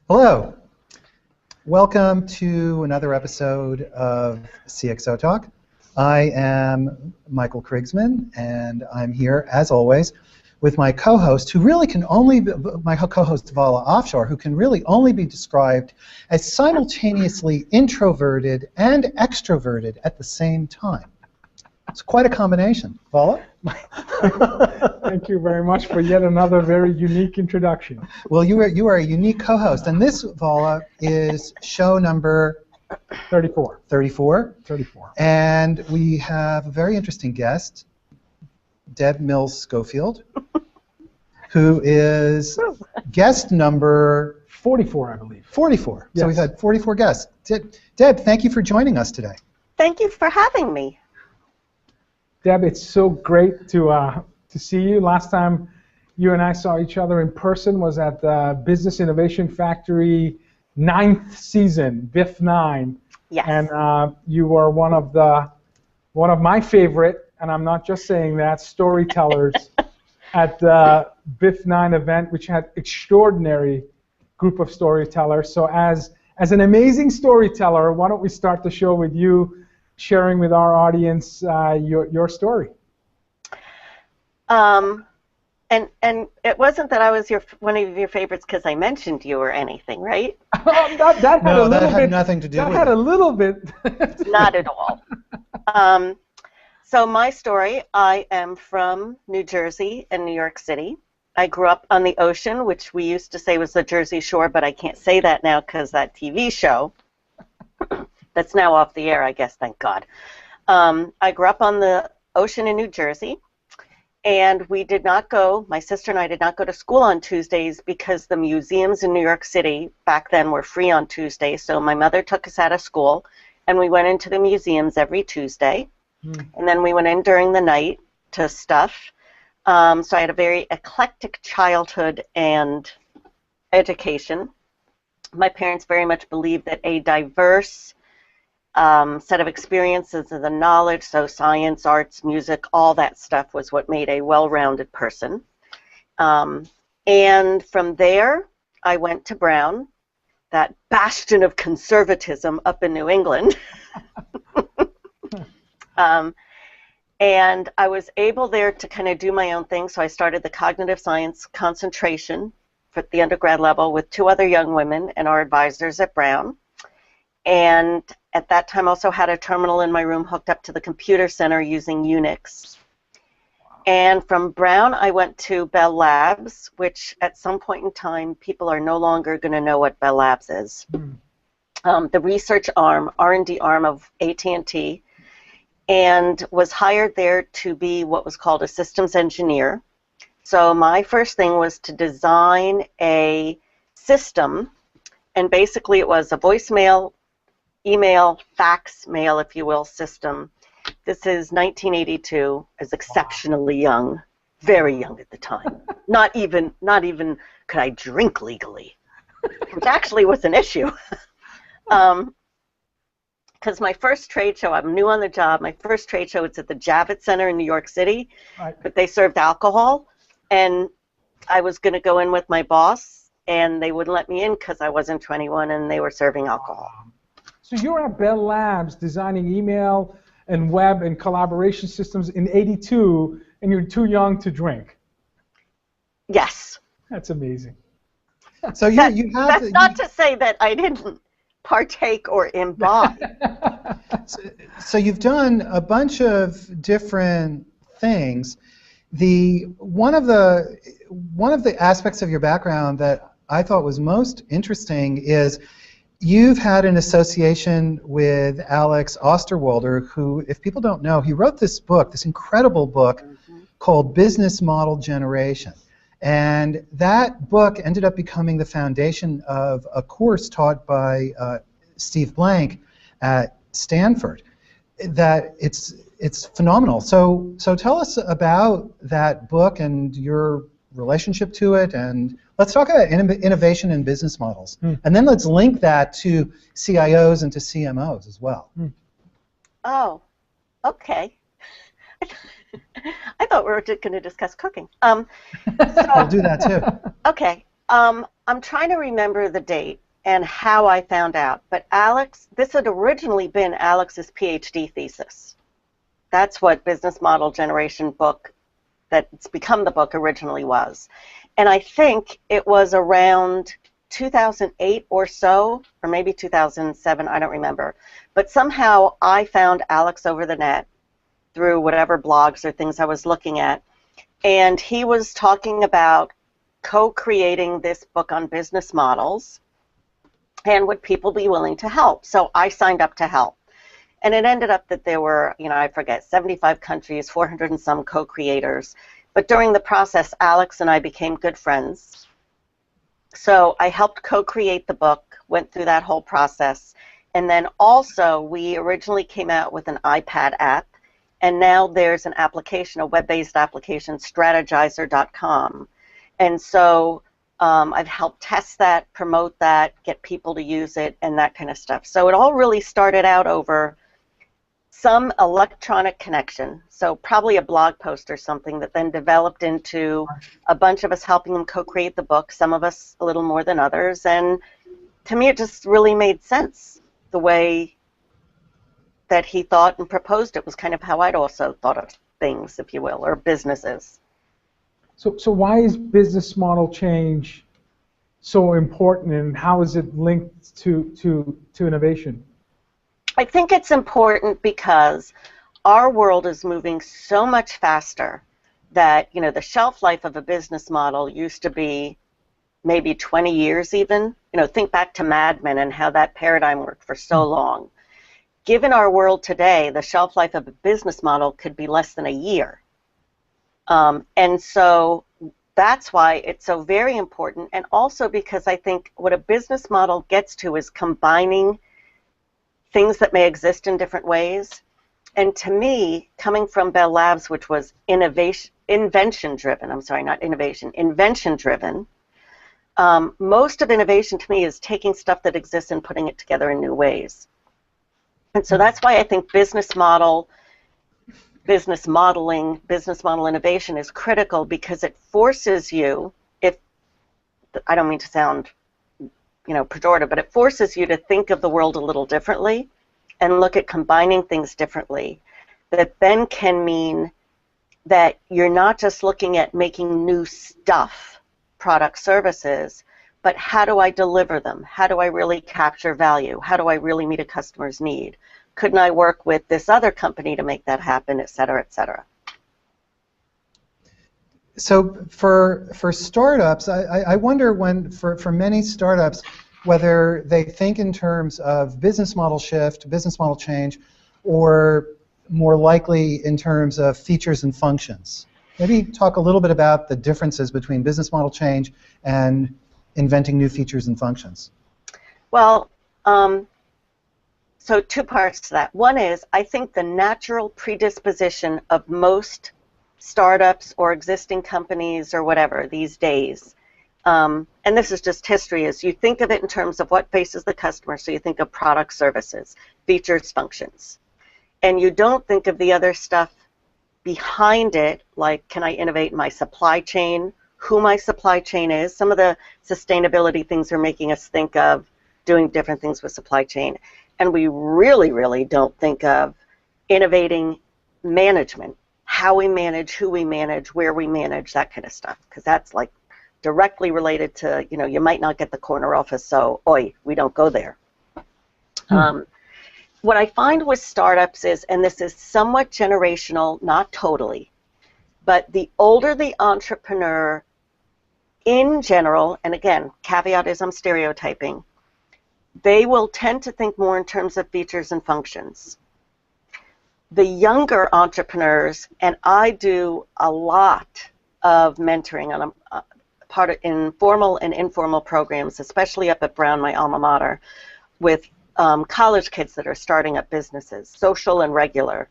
Hello. Welcome to another episode of CXOTalk. I am Michael Krigsman, and I'm here, as always, with my co-host, who really can only be, my co-host Vala, Afshar, who can really only be described as simultaneously introverted and extroverted at the same time. It's quite a combination. Vala? Thank you very much for yet another very unique introduction. Well, you are a unique co-host, and this, Vala, is show number 34. 34. 34. And we have a very interesting guest, Deborah Mills-Scofield, who is guest number 44, I believe. 44. Yes. So we've had 44 guests. Deb, thank you for joining us today. Thank you for having me. Deb, it's so great to see you. Last time you and I saw each other in person was at the Business Innovation Factory 9th season, BIF 9. Yes. And you were one of my favorite, and I'm not just saying that, storytellers at the BIF 9 event, which had extraordinary group of storytellers. So as an amazing storyteller, why don't we start the show with you sharing with our audience your story. And it wasn't that I was one of your favorites because I mentioned you or anything, right? that had nothing to do with it. That had a little bit. Not at all. So my story, I am from New Jersey and New York City. I grew up on the ocean, which we used to say was the Jersey Shore, but I can't say that now because that TV show that's now off the air, I guess, thank God. I grew up on the ocean in New Jersey, and we did not go, my sister and I did not go to school on Tuesdays because the museums in New York City back then were free on Tuesdays, so my mother took us out of school, and we went into the museums every Tuesday, and then we went in during the night to stuff. So I had a very eclectic childhood and education. My parents very much believed that a diverse set of experiences and the knowledge, so science, arts, music, all that stuff was what made a well-rounded person. And from there, I went to Brown, that bastion of conservatism up in New England. And I was able there to kind of do my own thing, so I started the cognitive science concentration for the undergrad level with 2 other young women and our advisors at Brown. And at that time also had a terminal in my room hooked up to the computer center using Unix. And from Brown, I went to Bell Labs, which at some point in time, people are no longer going to know what Bell Labs is. The research arm, R&D arm of AT&T, and was hired there to be what was called a systems engineer. So my first thing was to design a system, and basically it was a voicemail, email, fax, mail, if you will, system. This is 1982. I was exceptionally young, very young at the time. Not even could I drink legally, which actually was an issue. Because my first trade show, I'm new on the job, my first trade show was at the Javits Center in New York City, but they served alcohol, and I was going to go in with my boss, and they wouldn't let me in because I wasn't 21 and they were serving alcohol. So you're at Bell Labs designing email and web and collaboration systems in '82, and you're too young to drink. Yes. That's amazing. So you have... That's not to say that I didn't partake or imbibe. So you've done a bunch of different things. One of the aspects of your background that I thought was most interesting is you've had an association with Alex Osterwalder, who, if people don't know, he wrote this book, this incredible book called Business Model Generation. And that book ended up becoming the foundation of a course taught by Steve Blank at Stanford. That it's phenomenal. So tell us about that book and your relationship to it, and let's talk about innovation and business models. And then let's link that to CIOs and to CMOs as well. Oh, okay. I thought we were going to discuss cooking. So, We'll do that too. Okay. I'm trying to remember the date and how I found out, but Alex, this had originally been Alex's PhD thesis. That's what Business Model Generation book, that's become the book, originally was. And I think it was around 2008 or so, or maybe 2007, I don't remember. But somehow I found Alex over the net through whatever blogs or things I was looking at, and he was talking about co-creating this book on business models, and would people be willing to help? So I signed up to help. And it ended up that there were, I forget, 75 countries, 400 and some co-creators. But during the process, Alex and I became good friends. So I helped co-create the book, went through that whole process. And then also, we originally came out with an iPad app, and now there's an application, a web-based application, strategizer.com. And so I've helped test that, promote that, get people to use it, and that kind of stuff. So it all really started out over some electronic connection, so probably a blog post or something that then developed into a bunch of us helping them co-create the book, some of us a little more than others, and to me it just really made sense. The way that he thought and proposed it was kind of how I'd also thought of things, if you will, or businesses. So why is business model change so important, and how is it linked to innovation? I think it's important because our world is moving so much faster that, the shelf life of a business model used to be maybe 20 years even. Think back to Mad Men and how that paradigm worked for so long. Given our world today, the shelf life of a business model could be less than a year. And so that's why it's so very important, and also because I think what a business model gets to is combining things that may exist in different ways. And to me, coming from Bell Labs, which was invention-driven, most of innovation to me is taking stuff that exists and putting it together in new ways. And so that's why I think business model innovation is critical, because it forces you, I don't mean to sound pejorative, but it forces you to think of the world a little differently and look at combining things differently. That then can mean that you're not just looking at making new stuff, product, services, but how do I deliver them? How do I really capture value? How do I really meet a customer's need? Couldn't I work with this other company to make that happen, et cetera, et cetera? So for startups, I wonder for many startups whether they think in terms of business model shift, business model change, or more likely in terms of features and functions. Maybe talk a little bit about the differences between business model change and inventing new features and functions. Well, so two parts to that. One is, I think the natural predisposition of most startups or existing companies or whatever these days, and this is just history, is you think of it in terms of what faces the customer, so you think of product, services, features, functions. And you don't think of the other stuff behind it, like can I innovate in my supply chain, who my supply chain is. Some of the sustainability things are making us think of doing different things with supply chain. And we really, really don't think of innovating management, how we manage, who we manage, where we manage, that kind of stuff, because that's like directly related to, you might not get the corner office, so, oi, we don't go there. What I find with startups is, and this is somewhat generational, not totally, but the older the entrepreneur in general, and again, caveat is I'm stereotyping, they will tend to think more in terms of features and functions. The younger entrepreneurs, and I do a lot of mentoring on part of formal and informal programs, especially up at Brown, my alma mater, with college kids that are starting up businesses, social and regular.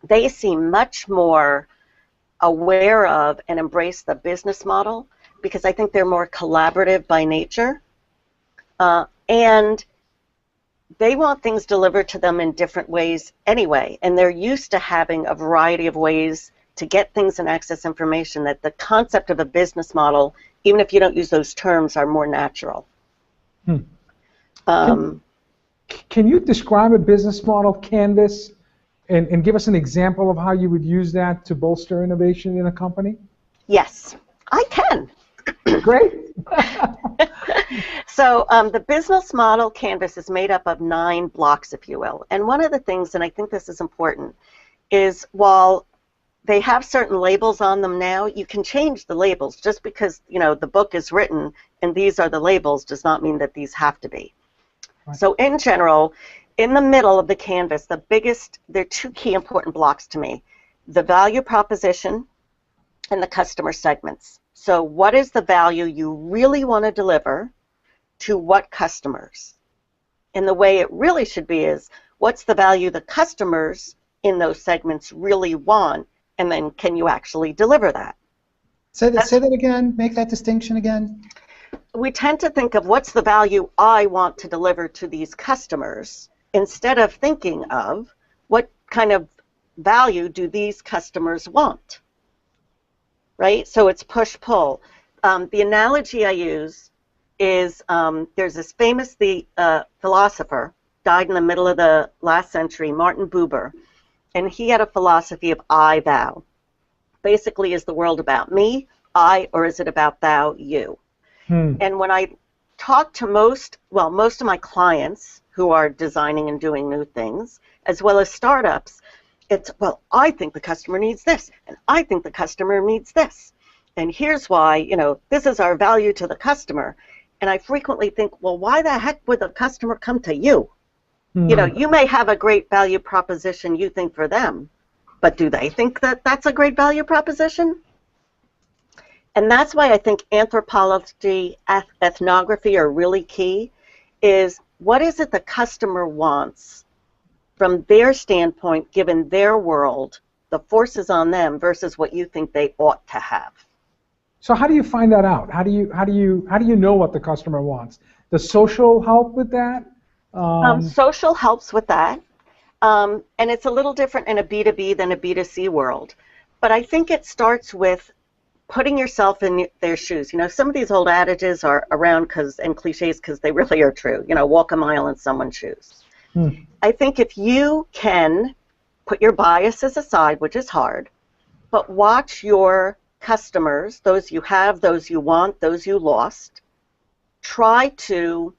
They seem much more aware of and embrace the business model because I think they're more collaborative by nature. And they want things delivered to them in different ways anyway, and they're used to having a variety of ways to get things and access information, that the concept of a business model even if you don't use those terms, are more natural. Can you describe a business model canvas and give us an example of how you would use that to bolster innovation in a company? Yes, I can. Great. So the business model canvas is made up of 9 blocks, if you will. And one of the things, and I think this is important, is while they have certain labels on them now, you can change the labels. Just because, you know, the book is written and these are the labels does not mean that these have to be. Right. So in general, in the middle of the canvas, there are 2 key important blocks to me: the value proposition and the customer segments. So what is the value you really want to deliver to what customers? And the way it really should be is, what's the value the customers in those segments really want, and then can you actually deliver that? Say that again. Make that distinction again. We tend to think of what's the value I want to deliver to these customers, instead of thinking of what kind of value do these customers want, right? So it's push-pull. The analogy I use is there's this famous philosopher, died in the middle of the last century, Martin Buber, and he had a philosophy of I, thou. Basically, is the world about me, I, or is it about thou, you? And when I talk to most of my clients who are designing and doing new things, as well as startups, it's, well, I think the customer needs this, and I think the customer needs this. And here's why, you know, this is our value to the customer. And I frequently think, well, why the heck would the customer come to you? You know, you may have a great value proposition you think for them, but do they think that that's a great value proposition? And that's why I think anthropology, ethnography are really key, is what is it the customer wants from their standpoint, given their world, the forces on them versus what you think they ought to have. So how do you find that out? How do you know what the customer wants? Does social help with that? Social helps with that, and it's a little different in a B2B than a B2C world. But I think it starts with putting yourself in their shoes. You know, some of these old adages are around and cliches because they really are true. You know, walk a mile in someone's shoes. I think if you can put your biases aside, which is hard, but watch your customers, those you have, those you want, those you lost, try to,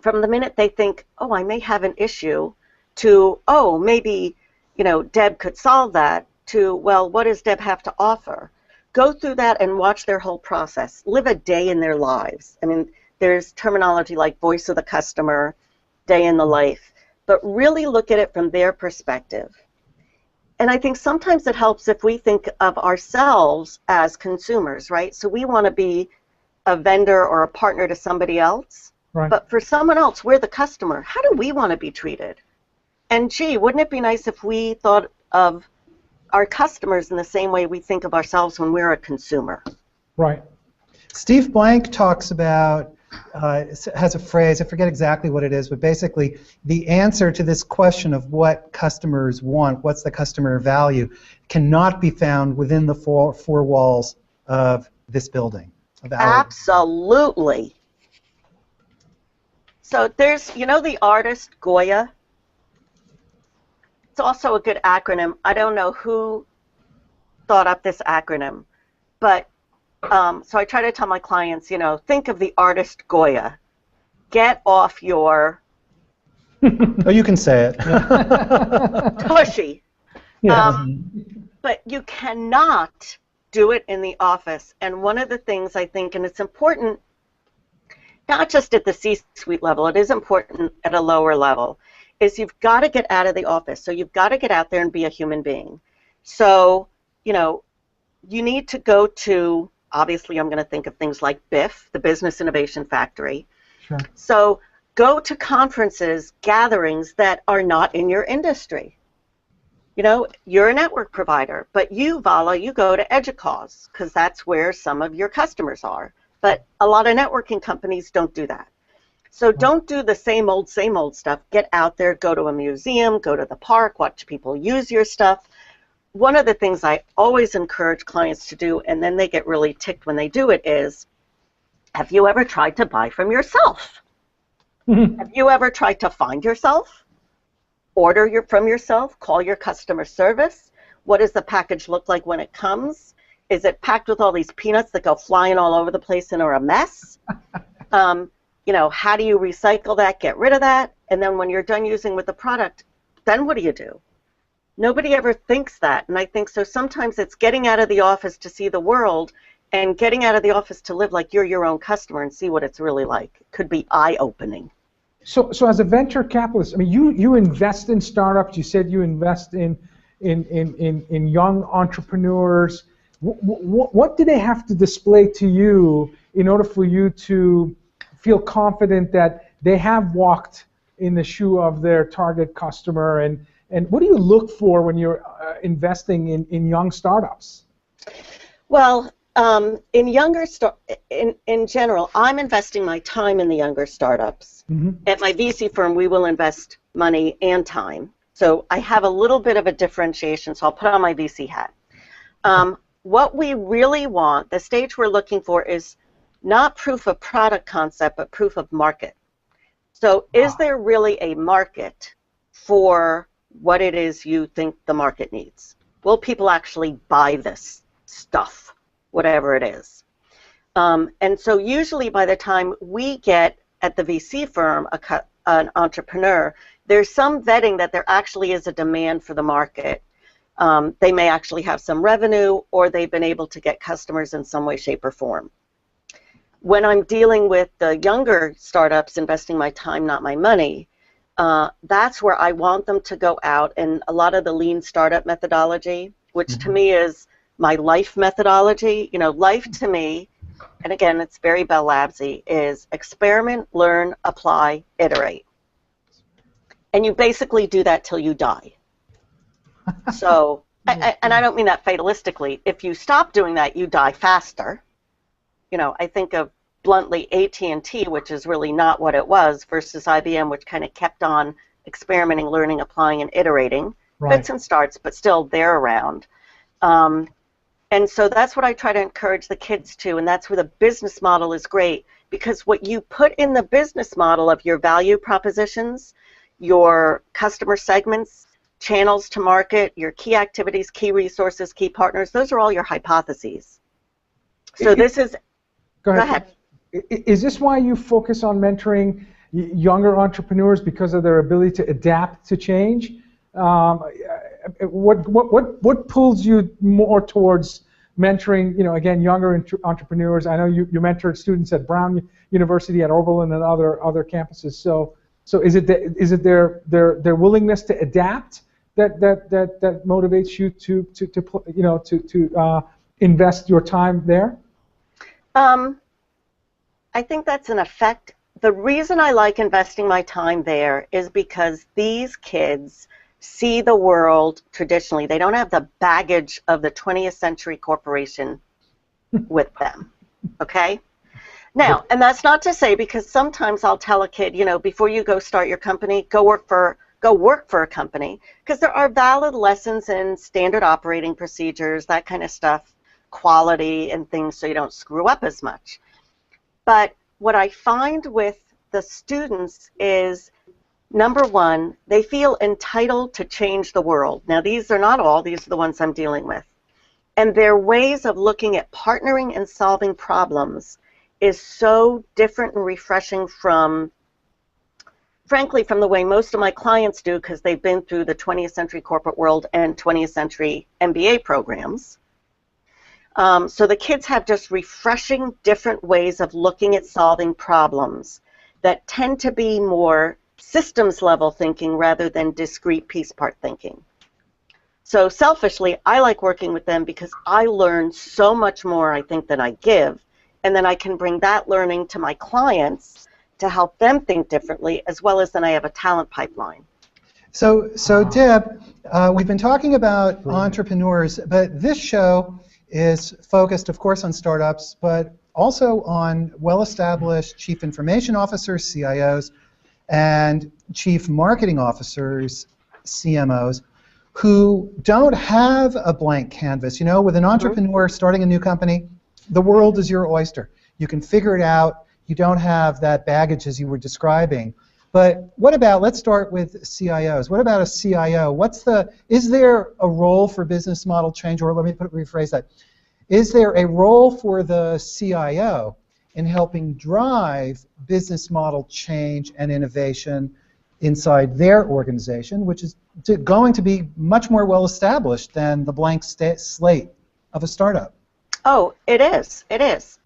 from the minute they think, oh, I may have an issue, to, oh, maybe, you know, Deb could solve that, to, well, what does Deb have to offer? Go through that and watch their whole process. Live a day in their lives. I mean, there's terminology like voice of the customer, day in the life, but really look at it from their perspective. And I think sometimes it helps if we think of ourselves as consumers, right? So we want to be a vendor or a partner to somebody else, right. But for someone else, we're the customer. How do we want to be treated? And gee, wouldn't it be nice if we thought of our customers in the same way we think of ourselves when we're a consumer? Right. Steve Blank talks about, has a phrase, I forget exactly what it is, but basically the answer to this question of what customers want, what's the customer value, cannot be found within the four walls of this building. Absolutely. So there's, you know, the artist Goya? It's also a good acronym. I don't know who thought up this acronym, but so I try to tell my clients, you know, think of the artist Goya. Get off your... Oh, you can say it. Tushy. Yeah. But you cannot do it in the office. And one of the things I think, and it's important, not just at the C-suite level, it is important at a lower level, is you've got to get out of the office. So you've got to get out there and be a human being. So, you know, you need to go to, obviously I'm going to think of things like BIF, the Business Innovation Factory. Sure. So go to conferences, gatherings that are not in your industry. You know, you're a network provider, but you, Vala, you go to EDUCAUSE because that's where some of your customers are. But a lot of networking companies don't do that. So don't do the same old stuff. Get out there, go to a museum, go to the park, watch people use your stuff. one of the things I always encourage clients to do, and then they get really ticked when they do it, is, have you ever tried to buy from yourself? Have you ever tried to find yourself, order from yourself, call your customer service? What does the package look like when it comes? Is it packed with all these peanuts that go flying all over the place and are a mess? You know, how do you recycle that, get rid of that? And then when you're done using with the product, then what do you do? Nobody ever thinks that, and I think so sometimes it's getting out of the office to see the world and getting out of the office to live like you're your own customer and see what it's really like. It could be eye-opening. So as a venture capitalist, I mean, you invest in startups. You said you invest in young entrepreneurs. What do they have to display to you in order for you to feel confident that they have walked in the shoe of their target customer? And what do you look for when you're investing in young startups? Well, in general, I'm investing my time in the younger startups. Mm-hmm. At my VC firm, we will invest money and time. So I have a little bit of a differentiation, so I'll put on my VC hat. What we really want, the stage we're looking for, is not proof of product concept, but proof of market. So is there really a market for what it is you think the market needs? Will people actually buy this stuff, whatever it is? And so usually by the time we get at the VC firm an entrepreneur, there's some vetting that there actually is a demand for the market. They may actually have some revenue, or they've been able to get customers in some way, shape, or form. When I'm dealing with the younger startups, investing my time, not my money, that's where I want them to go out, and a lot of the lean startup methodology, which to me is my life methodology. You know, life to me, and again, it's very Bell Labsy, is experiment, learn, apply, iterate. And you basically do that till you die. So, and I don't mean that fatalistically. If you stop doing that, you die faster. You know, I think of bluntly AT&T, which is really not what it was, versus IBM, which kind of kept on experimenting, learning, applying, and iterating. Right. Fits and starts, but still they're around. And so that's what I try to encourage the kids to, and that's where the business model is great, because what you put in the business model of your value propositions, your customer segments, channels to market, your key activities, key resources, key partners, those are all your hypotheses. So this is... Go ahead. Is this why you focus on mentoring younger entrepreneurs, because of their ability to adapt to change? What pulls you more towards mentoring, you know, again, younger entrepreneurs? I know you mentored students at Brown University, at Oberlin, and other campuses. So is it their willingness to adapt that motivates you to invest your time there? I think that's an effect. The reason I like investing my time there is because these kids see the world traditionally. They don't have the baggage of the 20th century corporation with them, okay? Now, and that's not to say, because sometimes I'll tell a kid, you know, before you go start your company, go work for a company, because there are valid lessons in standard operating procedures, that kind of stuff, quality and things, so you don't screw up as much. But what I find with the students is, number one, they feel entitled to change the world. Now, these are not all, these are the ones I'm dealing with. And their ways of looking at partnering and solving problems is so different and refreshing from, frankly, from the way most of my clients do, because they've been through the 20th century corporate world and 20th century MBA programs. So the kids have just refreshing different ways of looking at solving problems that tend to be more systems level thinking rather than discrete piece part thinking. So selfishly, I like working with them because I learn so much more, I think, than I give, and then I can bring that learning to my clients to help them think differently, as well as then I have a talent pipeline. So Deb, we've been talking about entrepreneurs, but this show is focused, of course, on startups, but also on well-established chief information officers, CIOs, and chief marketing officers, CMOs. who don't have a blank canvas. You know, with an entrepreneur starting a new company, the world is your oyster. You can figure it out. You don't have that baggage as you were describing. But what about, let's start with CIOs. What about a CIO? Is there a role for business model change, or let me rephrase that. Is there a role for the CIO in helping drive business model change and innovation inside their organization, which is going to be much more well established than the blank slate of a startup? Oh, it is. It is.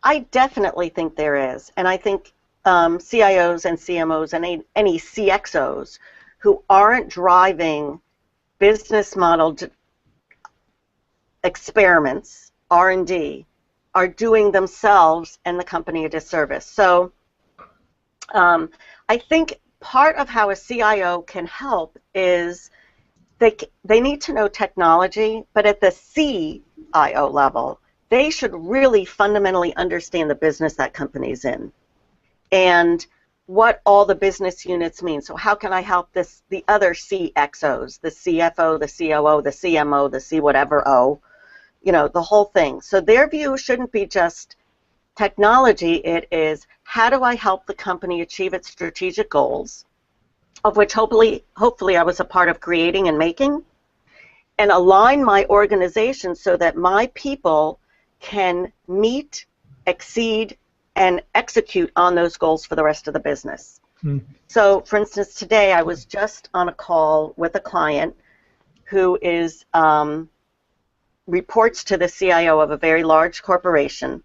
I definitely think there is. And I think CIOs and CMOs and any CXOs who aren't driving business model experiments, R&D, are doing themselves and the company a disservice. So I think part of how a CIO can help is they need to know technology, but at the CIO level, they should really fundamentally understand the business that company's in and what all the business units mean. So how can I help the other CXOs, the CFO, the COO, the CMO, the C whatever O, you know, the whole thing. So their view shouldn't be just technology. It is, how do I help the company achieve its strategic goals, of which hopefully I was a part of creating and making, and align my organization so that my people can meet, exceed, and execute on those goals for the rest of the business. So, for instance, today I was just on a call with a client who is reports to the CIO of a very large corporation,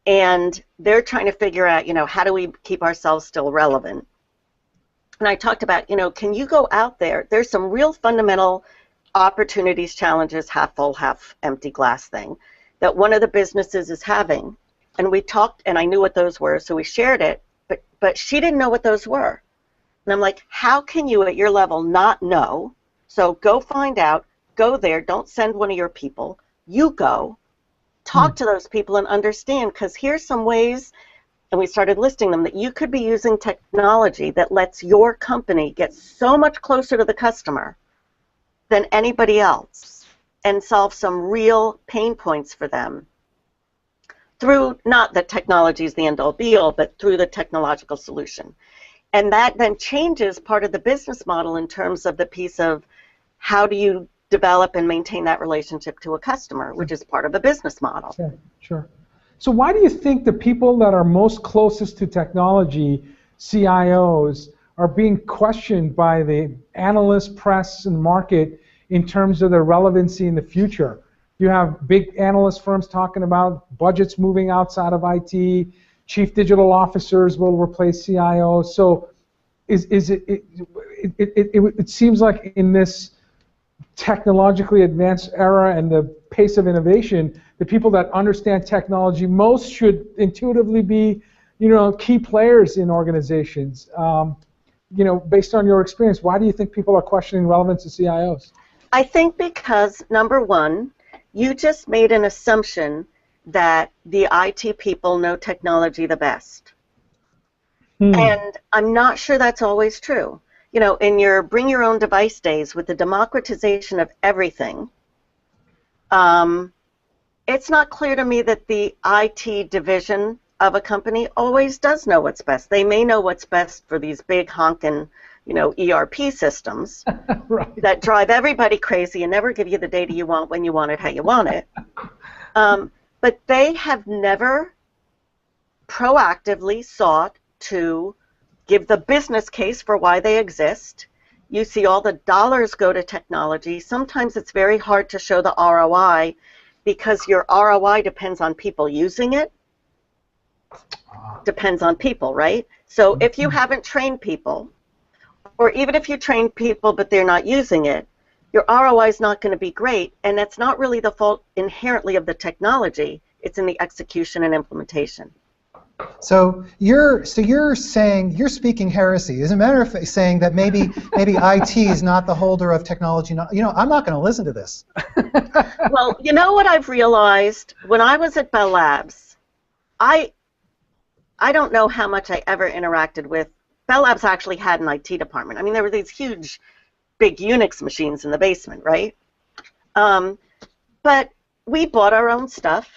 and they're trying to figure out, you know, how do we keep ourselves still relevant? And I talked about, you know, can you go out there? There's some real fundamental opportunities, challenges, half full, half empty glass thing that one of the businesses is having. And we talked, and I knew what those were, so we shared it, but she didn't know what those were. And I'm like, how can you at your level not know? So go find out, go there, don't send one of your people. You go, talk to those people and understand, because here's some ways, and we started listing them, that you could be using technology that lets your company get so much closer to the customer than anybody else and solve some real pain points for them through, not that technology is the end-all be-all, but through the technological solution. And that then changes part of the business model in terms of the piece of how do you develop and maintain that relationship to a customer, which is part of a business model. Sure. So why do you think the people that are most closest to technology, CIOs, are being questioned by the analyst, press, and market in terms of their relevancy in the future? You have big analyst firms talking about budgets moving outside of IT, chief digital officers will replace CIOs. So it seems like in this technologically advanced era and the pace of innovation, the people that understand technology most should intuitively be, you know, key players in organizations. You know, based on your experience, why do you think people are questioning relevance of CIOs? I think because, number one, you just made an assumption that the IT people know technology the best. And I'm not sure that's always true. You know, in your bring your own device days, with the democratization of everything, it's not clear to me that the IT division of a company always does know what's best. They may know what's best for these big honkin', you know, ERP systems Right. that drive everybody crazy and never give you the data you want when you want it, how you want it. But they have never proactively sought to give the business case for why they exist. You see all the dollars go to technology. Sometimes it's very hard to show the ROI because your ROI depends on people using it. Depends on people, right? So if you haven't trained people, or even if you train people but they're not using it, your ROI is not going to be great, and that's not really the fault inherently of the technology. It's in the execution and implementation. So you're saying, you're speaking heresy. As a matter of fact, saying that maybe IT is not the holder of technology. You know, I'm not going to listen to this. Well, you know what I've realized when I was at Bell Labs, I don't know how much I ever interacted with. Bell Labs actually had an IT department. I mean, there were these huge big Unix machines in the basement, right? But we bought our own stuff.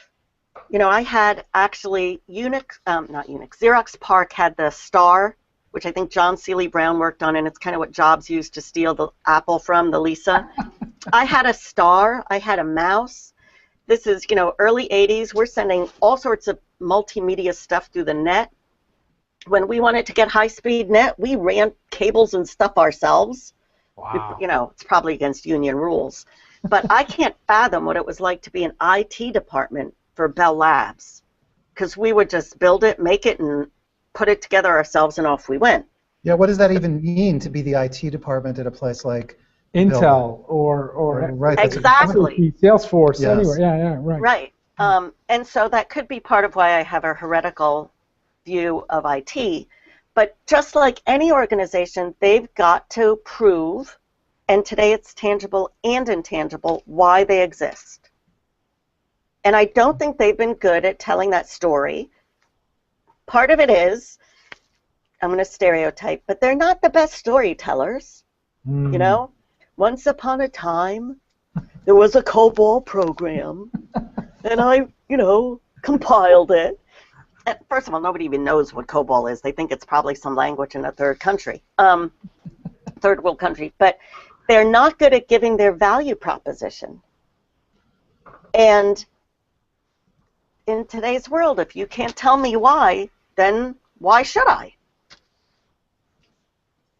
You know, I had actually Xerox PARC had the Star, which I think John Seely Brown worked on, and it's kind of what Jobs used to steal the Apple from, the Lisa. I had a Star. I had a mouse. This is, you know, early 80s. We're sending all sorts of multimedia stuff through the net. When we wanted to get high-speed net, we ran cables and stuff ourselves. Wow. You know, it's probably against union rules. But I can't fathom what it was like to be an IT department for Bell Labs, because we would just build it, make it, and put it together ourselves, and off we went. Yeah, what does that even mean to be the IT department at a place like Intel or right, exactly. Salesforce, yes. anywhere. Yeah, right. Right. And so that could be part of why I have a heretical view of IT. But just like any organization, they've got to prove, and today it's tangible and intangible, why they exist. And I don't think they've been good at telling that story. Part of it is, I'm going to stereotype, but they're not the best storytellers. You know, once upon a time, there was a COBOL program, and I, you know, compiled it. And first of all, nobody even knows what COBOL is. They think it's probably some language in a third world country. But they're not good at giving their value proposition. And in today's world, if you can't tell me why, then why should I?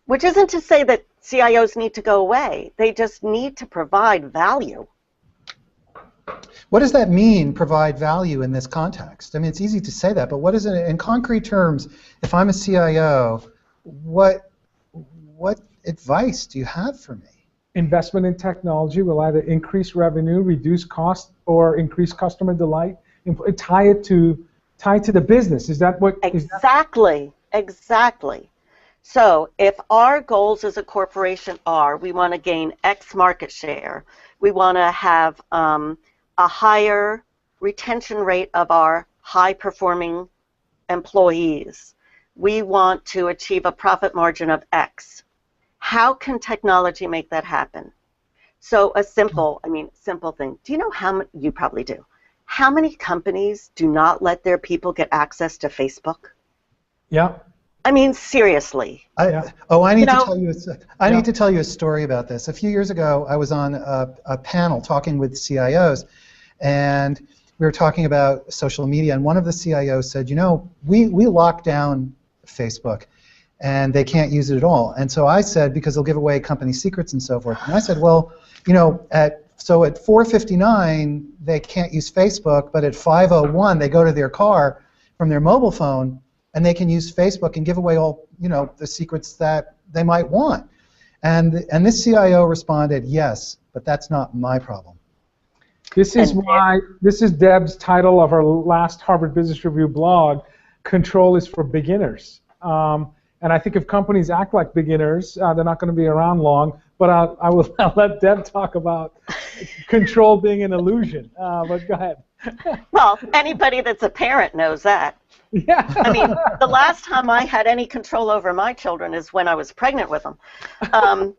Which isn't to say that CIOs need to go away. They just need to provide value. What does that mean, provide value, in this context? I mean, it's easy to say that, but what is it in concrete terms? If I'm a CIO, what advice do you have for me? Investment in technology will either increase revenue, reduce cost, or increase customer delight. Tie it to the business. Is that what? Exactly. Exactly. So if our goals as a corporation are, we want to gain X market share, we want to have a higher retention rate of our high-performing employees, we want to achieve a profit margin of X. How can technology make that happen? So a simple thing. Do you know you probably do. How many companies do not let their people get access to Facebook? Yeah. I mean, seriously. I need to tell you a story about this. A few years ago, I was on a panel talking with CIOs, and we were talking about social media, and one of the CIOs said, you know, we locked down Facebook, and they can't use it at all. And so I said, because they'll give away company secrets and so forth. And I said, well, you know, at 4:59 they can't use Facebook, but at 5:01 they go to their car from their mobile phone, and they can use Facebook and give away all, you know, the secrets that they might want. And this CIO responded, yes, but that's not my problem. This is Deb's title of her last Harvard Business Review blog, Control is for Beginners. And I think if companies act like beginners, they're not going to be around long. But I'll let Deb talk about control being an illusion. But go ahead. Well, anybody that's a parent knows that. Yeah. I mean, the last time I had any control over my children is when I was pregnant with them.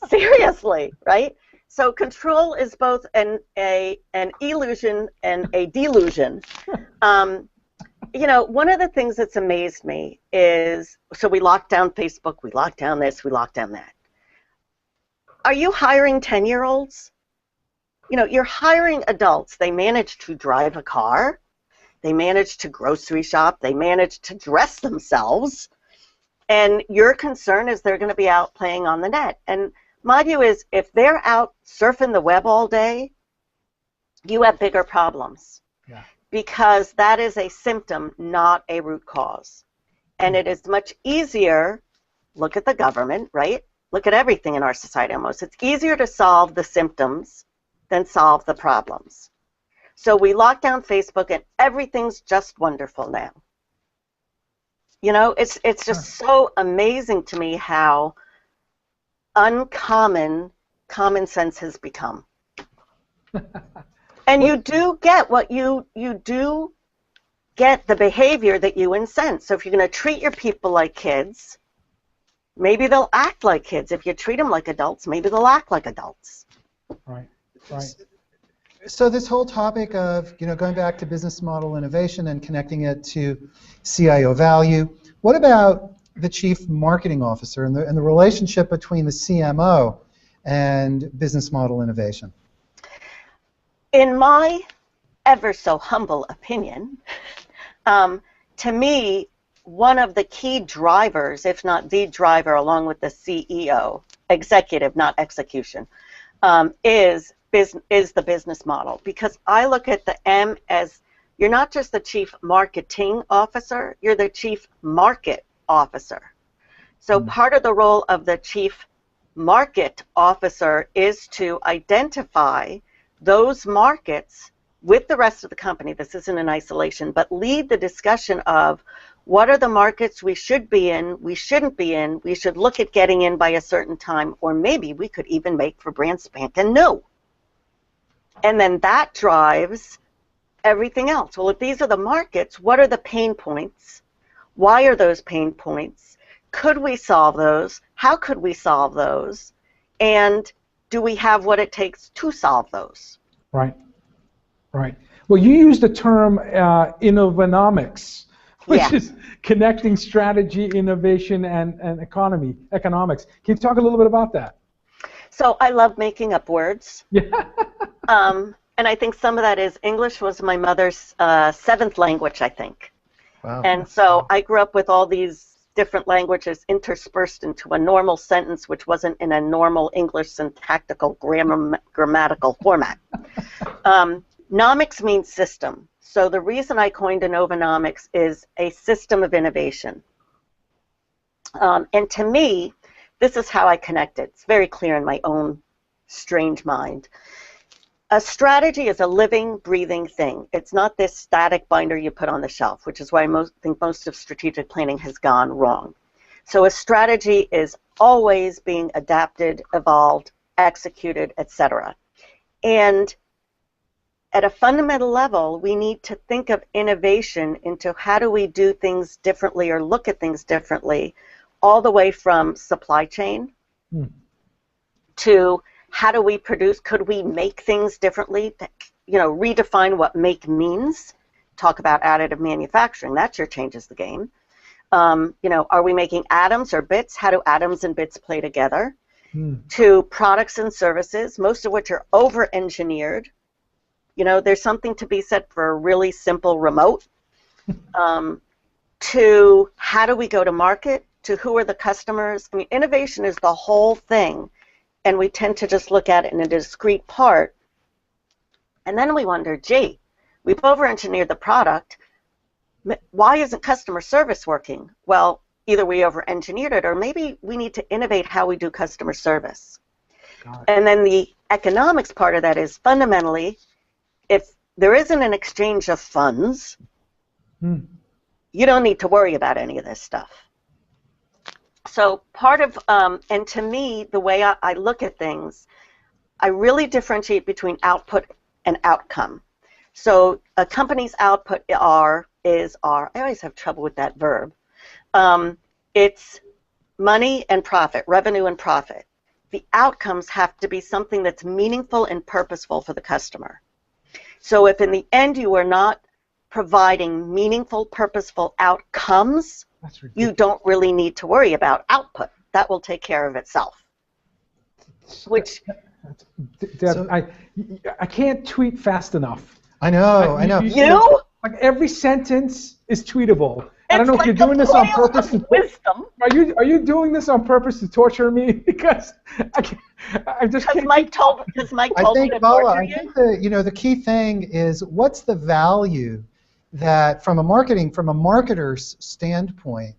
Seriously, right? So control is both an illusion and a delusion. You know, one of the things that's amazed me is, so we locked down Facebook, we locked down this, we locked down that. Are you hiring 10-year-olds? You know, you're hiring adults. They manage to drive a car. They manage to grocery shop. They manage to dress themselves. And your concern is they're going to be out playing on the net. And my view is, if they're out surfing the web all day, you have bigger problems. Yeah. Because that is a symptom, not a root cause. And it is much easier, look at the government, right? Look at everything in our society almost. It's easier to solve the symptoms than solve the problems. So we lock down Facebook and everything's just wonderful now. You know, it's just so amazing to me how uncommon common sense has become. And you do get the behavior that you incent. So if you're going to treat your people like kids, maybe they'll act like kids. If you treat them like adults, maybe they'll act like adults. Right, right. So this whole topic of, going back to business model innovation and connecting it to CIO value, what about the chief marketing officer and the relationship between the CMO and business model innovation? In my ever so humble opinion, to me, one of the key drivers, if not the driver, along with the CEO, executive, not execution, is the business model. Because I look at the M as, you're not just the chief marketing officer, you're the chief market officer. So part of the role of the chief market officer is to identify those markets with the rest of the company. This isn't in isolation, but lead the discussion of what are the markets we should be in, we shouldn't be in, we should look at getting in by a certain time, or maybe we could even make for brand spanking new. And then that drives everything else. Well, if these are the markets, what are the pain points? Why are those pain points? Could we solve those? How could we solve those? And do we have what it takes to solve those? Right, right. Well, you used the term innovonomics, which is connecting strategy, innovation, and economics. Can you talk a little bit about that? So I love making up words. Yeah. And I think some of that is English was my mother's seventh language, I think. Wow. And so I grew up with all these different languages interspersed into a normal sentence, which wasn't in a normal English syntactical grammatical format. Nomics means system. So the reason I coined innovonomics is a system of innovation. And to me, this is how I connect it. It's very clear in my own strange mind. A strategy is a living, breathing thing. It's not this static binder you put on the shelf, which is why I think most of strategic planning has gone wrong. So a strategy is always being adapted, evolved, executed, etc. And at a fundamental level, we need to think of innovation into how do we do things differently or look at things differently, all the way from supply chain to how do we produce, could we make things differently, redefine what make means, talk about additive manufacturing, that sure changes the game. Are we making atoms or bits? How do atoms and bits play together? To products and services, most of which are over-engineered. There's something to be said for a really simple remote. To how do we go to market? To who are the customers? I mean, innovation is the whole thing, and we tend to just look at it in a discrete part. And then we wonder, gee, we've over-engineered the product. Why isn't customer service working? Well, either we over-engineered it, or maybe we need to innovate how we do customer service. And then the economics part of that is fundamentally, if there isn't an exchange of funds, you don't need to worry about any of this stuff. So part of, and to me, the way I look at things, I really differentiate between output and outcome. So a company's output is I always have trouble with that verb. It's money and profit, revenue and profit. The outcomes have to be something that's meaningful and purposeful for the customer. So if in the end you are not providing meaningful, purposeful outcomes, you don't really need to worry about output. That will take care of itself. Which, Deb, I can't tweet fast enough. I know. Like every sentence is tweetable. I don't know like if you're doing this on purpose. Wisdom. Are you doing this on purpose to torture me? Because I just can't. Because Mike told me to torture you. I think the key thing is what's the value that from a marketer's standpoint,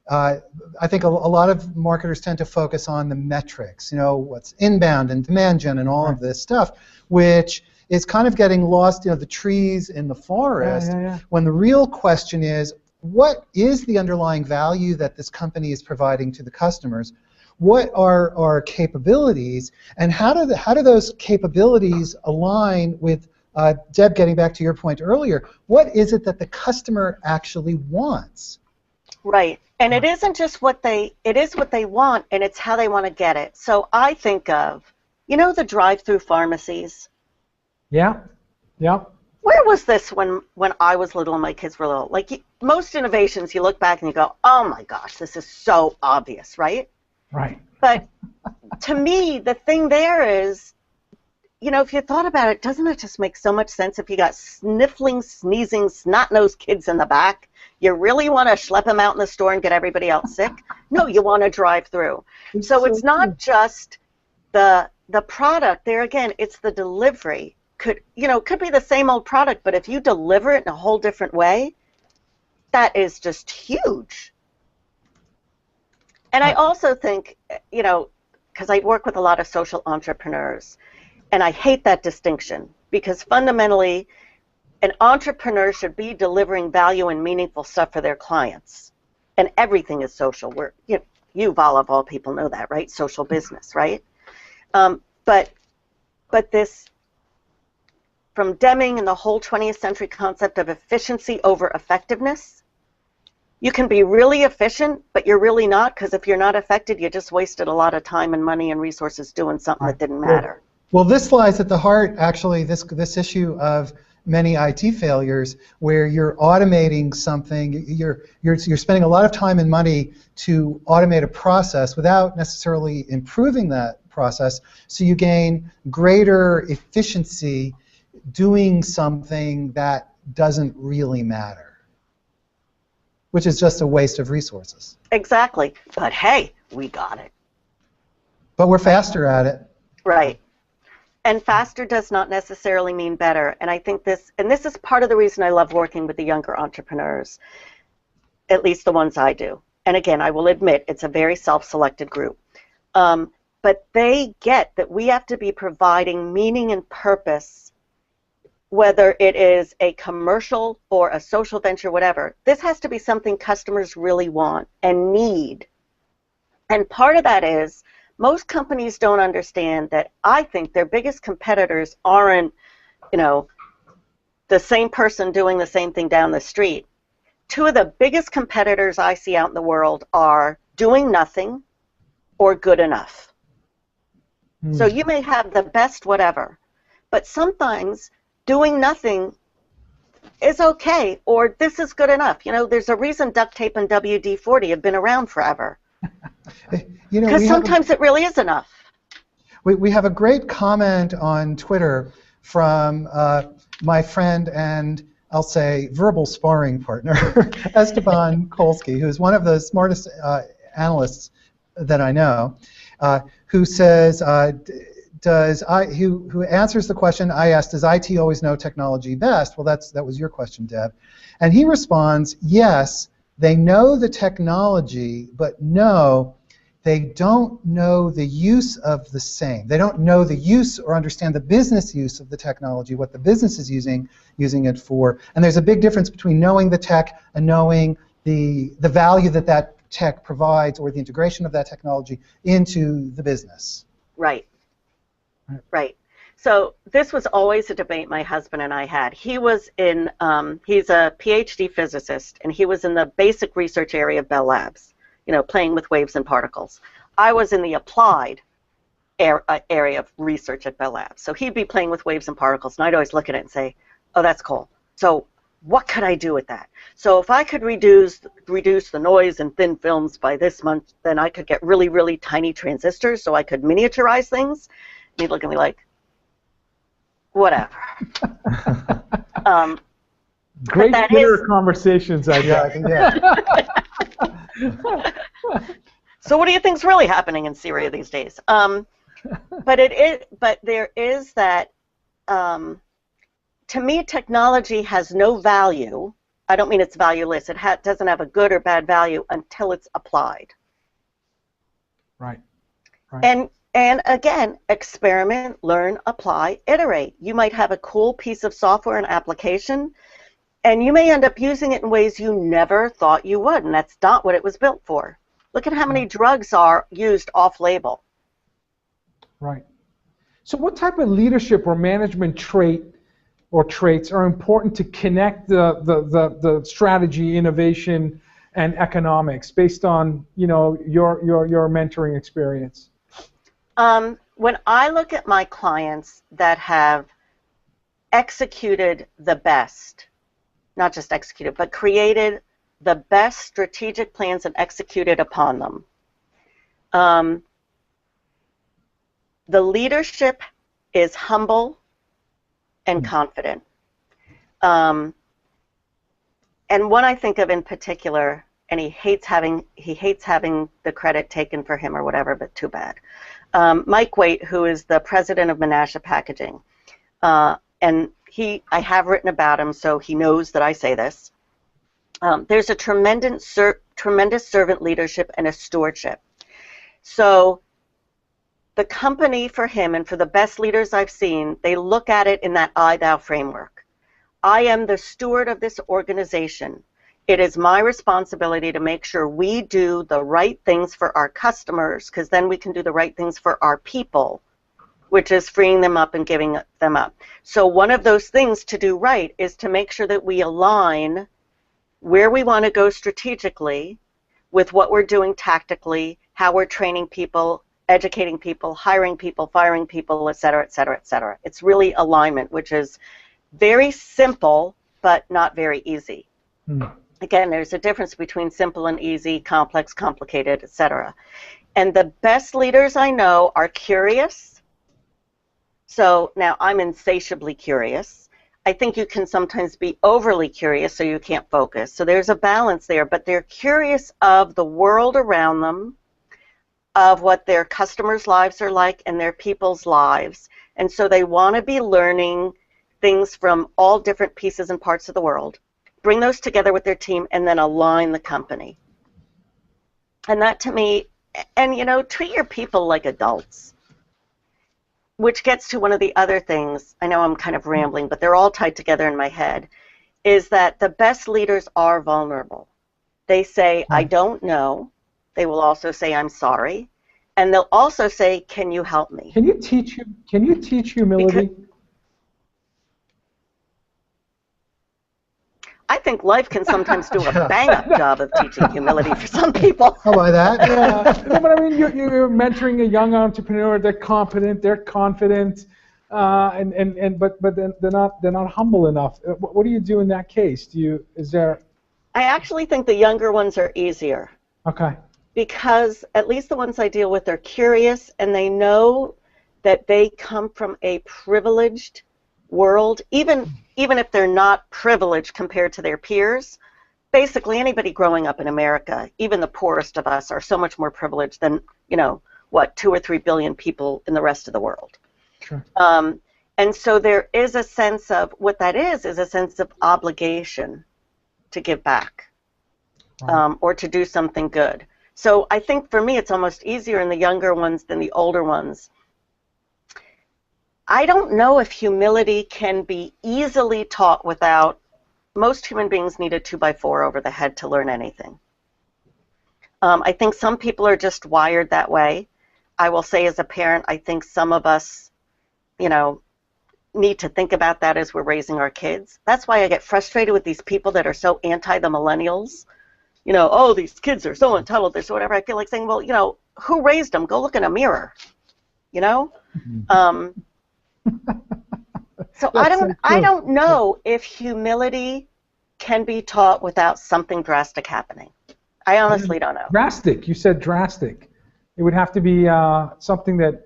I think a lot of marketers tend to focus on the metrics, what's inbound and demand gen and all of this stuff, which is kind of getting lost, the trees in the forest, when the real question is, what is the underlying value that this company is providing to the customers? What are our capabilities, and how do those capabilities align with Deb, getting back to your point earlier, what is it that the customer actually wants? Right. And it isn't just it is what they want, and it's how they want to get it. So I think of, the drive-through pharmacies. Yeah. Yeah. Where was this when I was little and my kids were little? Like most innovations, you look back and you go, oh my gosh, this is so obvious, right? Right. But to me, the thing there is, if you thought about it, doesn't it just make so much sense if you got sniffling, sneezing, snot-nosed kids in the back? You really want to schlep them out in the store and get everybody else sick? No, you want to drive through. So it's not just the product. There again, it's the delivery. Could be the same old product, but if you deliver it in a whole different way, that is just huge. And I also think, because I work with a lot of social entrepreneurs, and I hate that distinction, because fundamentally, an entrepreneur should be delivering value and meaningful stuff for their clients. And everything is social. You, Vala, of all people, know that, right? Social business, right? But this, from Deming and the whole 20th century concept of efficiency over effectiveness, you can be really efficient, but you're really not, because if you're not affected, you just wasted a lot of time and money and resources doing something that didn't matter. Well, this lies at the heart, actually, this issue of many IT failures, where you're automating something, you're spending a lot of time and money to automate a process without necessarily improving that process, so you gain greater efficiency doing something that doesn't really matter, which is just a waste of resources. Exactly. But hey, we got it. But we're faster at it. Right. And faster does not necessarily mean better. And I think this is part of the reason I love working with the younger entrepreneurs, at least the ones I do. And again, I will admit, it's a very self-selected group. But they get that we have to be providing meaning and purpose, whether it is a commercial or a social venture, whatever. This has to be something customers really want and need. And part of that is, most companies don't understand that I think their biggest competitors aren't, the same person doing the same thing down the street. Two of the biggest competitors I see out in the world are doing nothing or good enough. So you may have the best whatever, but sometimes doing nothing is okay, or this is good enough. There's a reason duct tape and WD-40 have been around forever. Because sometimes it really is enough. We have a great comment on Twitter from my friend and, I'll say, verbal sparring partner, Esteban Kolsky, who's one of the smartest analysts that I know, who says, who answers the question I asked, does IT always know technology best? Well, that was your question, Deb. And he responds, yes, they know the technology, but no, they don't know the use of the same. They don't know the use or understand the business use of the technology, what the business is using it for. And there's a big difference between knowing the tech and knowing the value that tech provides, or the integration of that technology into the business. Right. Right. So this was always a debate my husband and I had. He was in, he's a PhD physicist, and he was in the basic research area of Bell Labs, playing with waves and particles. I was in the applied area of research at Bell Labs. So he'd be playing with waves and particles, and I'd always look at it and say, oh, that's cool. So what could I do with that? So if I could reduce the noise in thin films by this much, then I could get really, really tiny transistors, so I could miniaturize things. And he'd look at me like, whatever. Great dinner conversations, I guess. Yeah. So what do you think's really happening in Syria these days? But there is that. To me, technology has no value. I don't mean it's valueless. It doesn't have a good or bad value until it's applied. Right. And again, experiment, learn, apply, iterate. You might have a cool piece of software and application, and you may end up using it in ways you never thought you would, and that's not what it was built for. Look at how many drugs are used off-label. Right. So what type of leadership or management traits are important to connect the strategy, innovation, and economics based on, you know, your mentoring experience? When I look at my clients that have executed the best, not just executed, but created the best strategic plans and executed upon them, the leadership is humble and confident. And one I think of in particular, and he hates having the credit taken for him or whatever, but too bad. Mike Waite, who is the president of Menasha Packaging, and I have written about him, so he knows that I say this. There's a tremendous servant leadership and a stewardship. So the company for him and for the best leaders I've seen, they look at it in that I-thou framework. I am the steward of this organization. It is my responsibility to make sure we do the right things for our customers, because then we can do the right things for our people, which is freeing them up and giving them up. So one of those things to do right is to make sure that we align where we want to go strategically with what we're doing tactically, how we're training people, educating people, hiring people, firing people, et cetera, et cetera, et cetera. It's really alignment, which is very simple, but not very easy. Again, there's a difference between simple and easy, complex, complicated, et cetera. And the best leaders I know are curious. So now I'm insatiably curious. I think you can sometimes be overly curious so you can't focus. So there's a balance there, but they're curious of the world around them, of what their customers' lives are like and their people's lives. And so they want to be learning things from all different pieces and parts of the world, bring those together with their team, and then align the company. And that to me, and you know, treat your people like adults, which gets to one of the other things. I know I'm kind of rambling, but they're all tied together in my head, is that the best leaders are vulnerable. They say, I don't know. They will also say, I'm sorry. And they'll also say, can you help me? Can you teach humility? I think life can sometimes do a bang-up job of teaching humility for some people. How about that? Yeah, no, but I mean, you're mentoring a young entrepreneur. They're competent, they're confident, but then they're not humble enough. What do you do in that case? I actually think the younger ones are easier. Okay. Because at least the ones I deal with are curious, and they know that they come from a privileged world, even if they're not privileged compared to their peers. Basically, anybody growing up in America, even the poorest of us, are so much more privileged than, 2 or 3 billion people in the rest of the world. Sure. And so there is a sense of, what that is a sense of obligation to give back, or to do something good. So I think for me it's almost easier in the younger ones than the older ones. I don't know if humility can be easily taught without, most human beings need a 2x4 over the head to learn anything. I think some people are just wired that way. I will say as a parent, I think some of us, need to think about that as we're raising our kids. That's why I get frustrated with these people that are so anti the millennials. Oh, these kids are so entitled, this or whatever. I feel like saying, well, who raised them? Go look in a mirror, So I don't know if humility can be taught without something drastic happening. I honestly don't know. Drastic. You said drastic. It would have to be something that,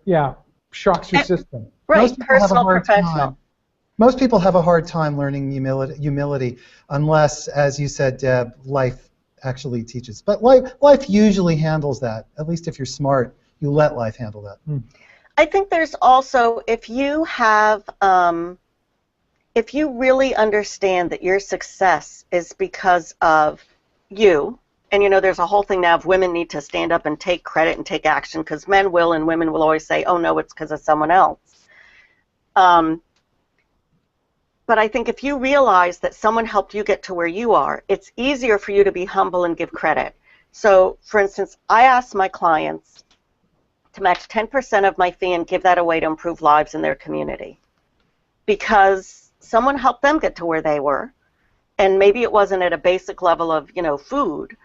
shocks your system. Right, personal, professional. Most people have a hard time learning humility unless, as you said, Deb, life actually teaches. But life usually handles that. At least if you're smart, you let life handle that. I think there's also, if you really understand that your success is because of you, and there's a whole thing now of women need to stand up and take credit and take action, because men will and women will always say, oh no, it's because of someone else. But I think if you realize that someone helped you get to where you are, it's easier for you to be humble and give credit. So, for instance, I ask my clients to match 10% of my fee and give that away to improve lives in their community, because someone helped them get to where they were, and maybe it wasn't at a basic level of, food,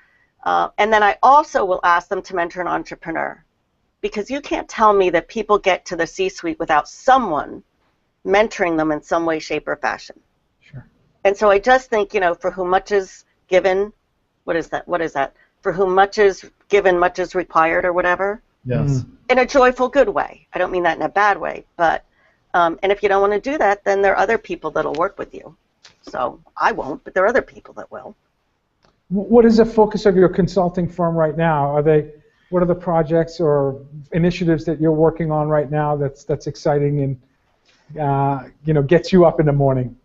And then I also will ask them to mentor an entrepreneur, because you can't tell me that people get to the C-suite without someone mentoring them in some way, shape, or fashion. Sure. And so I just think, for whom much is given, what is that? For whom much is given, much is required, or whatever. Yes. In a joyful, good way. I don't mean that in a bad way, but, and if you don't want to do that, then there are other people that'll work with you. So I won't, but there are other people that will. What is the focus of your consulting firm right now? What are the projects or initiatives that you're working on right now that's exciting and gets you up in the morning?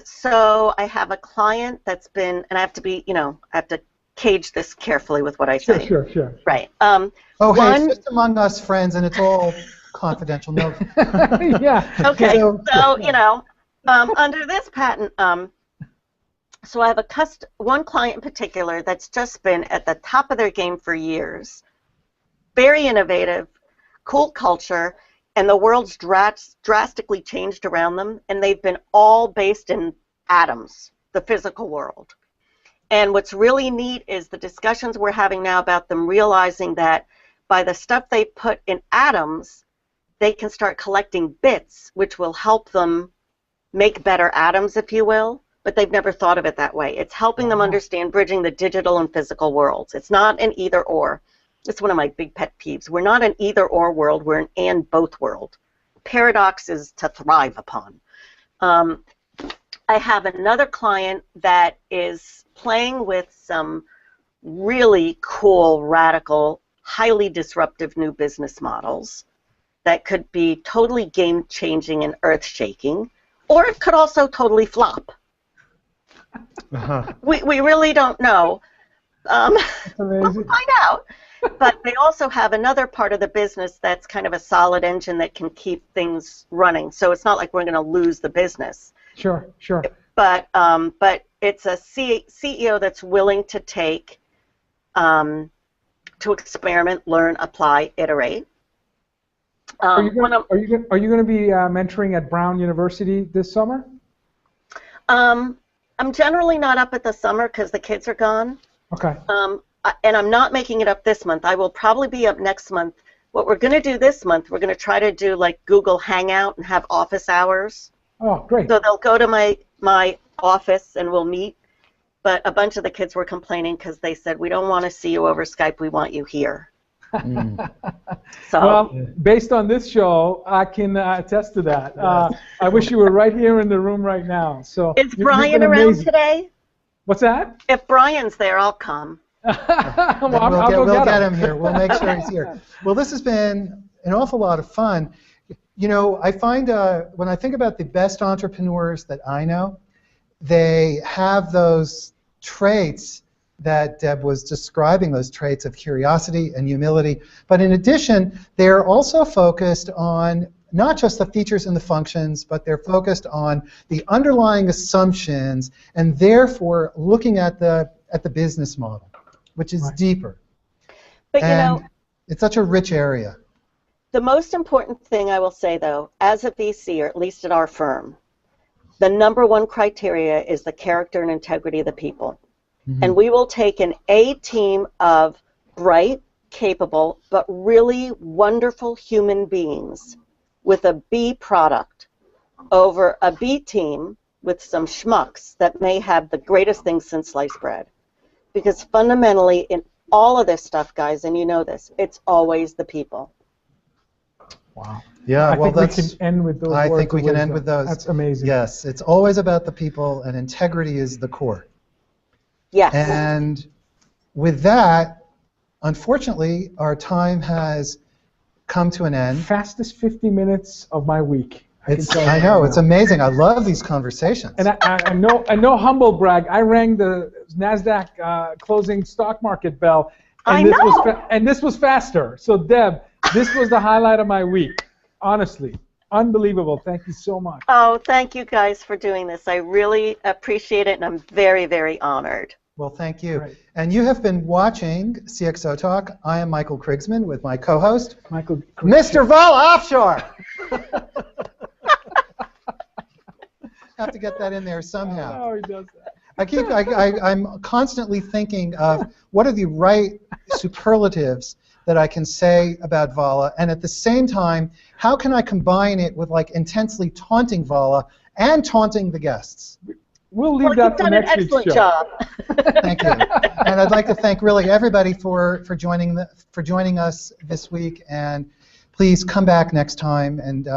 So I have a client that's been, and I have to be, I have to cage this carefully with what I say. Sure. Right. Hey, it's just among us friends, and it's all confidential. No. Yeah. Okay. So under this patent, so I have one client in particular that's just been at the top of their game for years. Very innovative, cool culture. And the world's drastically changed around them, and they've been all based in atoms, the physical world. And what's really neat is the discussions we're having now about them realizing that by the stuff they put in atoms, they can start collecting bits, which will help them make better atoms, if you will, but they've never thought of it that way. It's helping them understand bridging the digital and physical worlds. It's not an either or. It's one of my big pet peeves. We're not an either-or world. We're an and-both world. Paradox is to thrive upon. I have another client that is playing with some really cool, radical, highly disruptive new business models that could be totally game-changing and earth-shaking, or it could also totally flop. We really don't know. We'll find out. But they also have another part of the business that's kind of a solid engine that can keep things running. So it's not like we're going to lose the business. Sure. But it's a CEO that's willing to take, to experiment, learn, apply, iterate. Are you going to be mentoring at Brown University this summer? I'm generally not up at the summer because the kids are gone. Okay. And I'm not making it up this month. I will probably be up next month. What we're going to do this month, we're going to try to do like Google Hangout and have office hours. Oh, great. So they'll go to my office and we'll meet. But a bunch of the kids were complaining because they said, we don't want to see you over Skype. We want you here. So, well, based on this show, I can attest to that. I wish you were right here in the room right now. So is Brian around today? What's that? If Brian's there, I'll come. We'll get him here. We'll make sure he's here. Well, this has been an awful lot of fun. I find when I think about the best entrepreneurs that I know, they have those traits that Deb was describing, those traits of curiosity and humility. But in addition, they're also focused on not just the features and the functions, but they're focused on the underlying assumptions and therefore looking at the business model, which is deeper. But and it's such a rich area. The most important thing I will say, though, as a VC, or at least at our firm, the number one criteria is the character and integrity of the people. Mm-hmm. And we will take an A team of bright, capable, but really wonderful human beings with a B product over a B team with some schmucks that may have the greatest things since sliced bread. Because fundamentally, in all of this stuff, guys, and you know this, it's always the people. Wow. Yeah, I think we can end with those words. I think we can end with those. That's amazing. Yes, it's always about the people, and integrity is the core. Yes. And with that, unfortunately, our time has come to an end. Fastest 50 minutes of my week. I know, it's amazing. I love these conversations. And I know humble brag. I rang the NASDAQ closing stock market bell, and this was faster. So Deb, this was the highlight of my week. Honestly, unbelievable. Thank you so much. Oh, thank you guys for doing this. I really appreciate it, and I'm very, very honored. Well, thank you. Right. And you have been watching CXOTalk. I am Michael Krigsman with my co-host, Mr. Vala Afshar. Have to get that in there somehow. Oh, he does that. I'm constantly thinking of what are the right superlatives that I can say about Vala, and at the same time, how can I combine it with like intensely taunting Vala and taunting the guests? We'll leave that for next week's show. You've done an excellent job. Thank you. And I'd like to thank really everybody for joining us this week, and please come back next time. And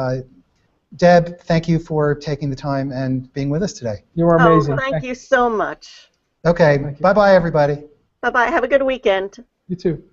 Deb, thank you for taking the time and being with us today. You were amazing. Oh, thank you so much. Okay, bye-bye, everybody. Bye-bye. Have a good weekend. You too.